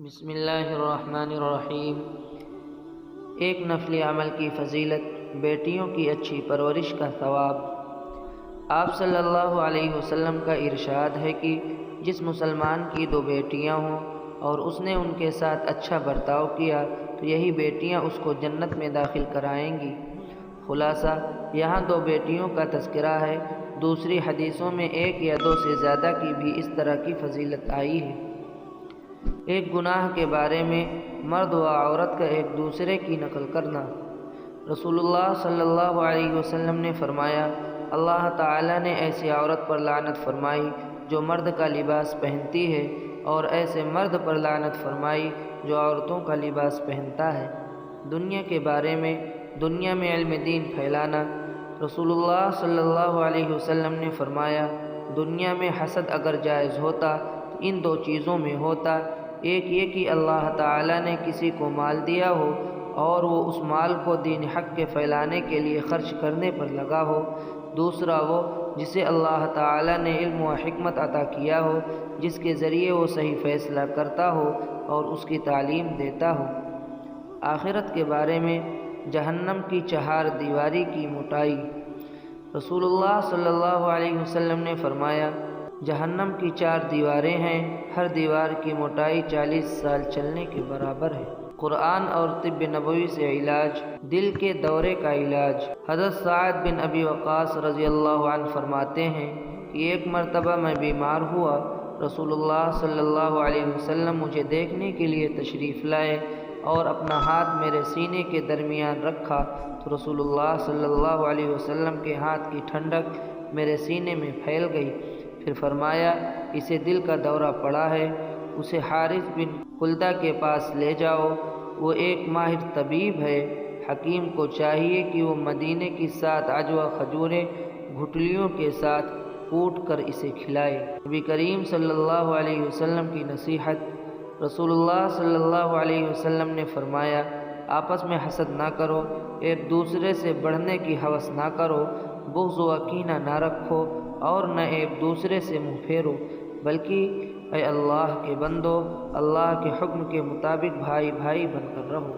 بسم اللہ الرحمن الرحیم۔ ایک نفلی عمل کی فضیلت، بیٹیوں کی اچھی پرورش کا ثواب۔ آپ صلی اللہ علیہ وسلم کا ارشاد ہے کہ جس مسلمان کی 2 بیٹیاں ہوں اور اس نے ان کے ساتھ اچھا برتاؤ کیا تو یہی بیٹیاں اس کو جنت میں داخل کرائیں گی۔ خلاصہ، یہاں 2 بیٹیوں کا تذکرہ ہے، دوسری حدیثوں میں 1 یا 2 سے زیادہ کی بھی اس طرح کی فضیلت آئی ہے۔ ایک گناہ کے بارے میں مرد و عورت کا ایک دوسرے کی نقل کرنا۔ رسول اللہ صلی اللہ علیہ وسلم نے فرمایا، اللہ تعالیٰ نے ایسی عورت پر لعنت فرمائی جو مرد کا لباس پہنتی ہے، اور ایسے مرد پر لعنت فرمائی جو عورتوں کا لباس پہنتا ہے۔ دنیا کے بارے میں، دنیا میں علم دین پھیلانا۔ رسول اللہ صلی اللہ علیہ وسلم نے فرمایا، دنیا میں حسد اگر جائز ہوتا تو ان 2 چیزوں میں ہوتا، ایک یہ کہ اللہ تعالیٰ نے کسی کو مال دیا ہو اور وہ اس مال کو دین حق کے پھیلانے کے لیے خرچ کرنے پر لگا ہو، دوسرا وہ جسے اللہ تعالیٰ نے علم و حکمت عطا کیا ہو، جس کے ذریعے وہ صحیح فیصلہ کرتا ہو اور اس کی تعلیم دیتا ہو۔ آخرت کے بارے میں، جہنم کی 4 دیواری کی موٹائی۔ رسول اللہ صلی اللہ علیہ وسلم نے فرمایا، جہنم کی 4 دیواریں ہیں، ہر دیوار کی موٹائی 40 سال چلنے کے برابر ہے۔ قرآن اور طب نبوی سے علاج۔ دل کے دورے کا علاج۔ حضرت سعد بن ابی وقاص رضی اللہ عنہ فرماتے ہیں کہ ایک مرتبہ میں بیمار ہوا، رسول اللہ صلی اللہ علیہ وسلم مجھے دیکھنے کے لیے تشریف لائے اور اپنا ہاتھ میرے سینے کے درمیان رکھا تو رسول اللہ صلی اللہ علیہ وسلم کے ہاتھ کی ٹھنڈک میرے سینے میں پھیل گئی۔ پھر فرمایا، اسے دل کا دورہ پڑا ہے، اسے حارث بن خلدہ کے پاس لے جاؤ، وہ ایک ماہر طبیب ہے، حکیم کو چاہیے کہ وہ مدینے کی 7 عجوہ کھجوریں گٹھلیوں کے ساتھ کوٹ کر اسے کھلائے۔ نبی کریم صلی اللہ علیہ وسلم کی نصیحت۔ رسول اللہ صلی اللہ علیہ وسلم نے فرمایا، آپس میں حسد نہ کرو، ایک دوسرے سے بڑھنے کی ہوس نہ کرو، بغض و کینہ نہ رکھو اور نہ ایک دوسرے سے منہ پھیرو، بلکہ اے اللہ کے بندو، اللہ کے حکم کے مطابق بھائی بھائی بن کر رہو۔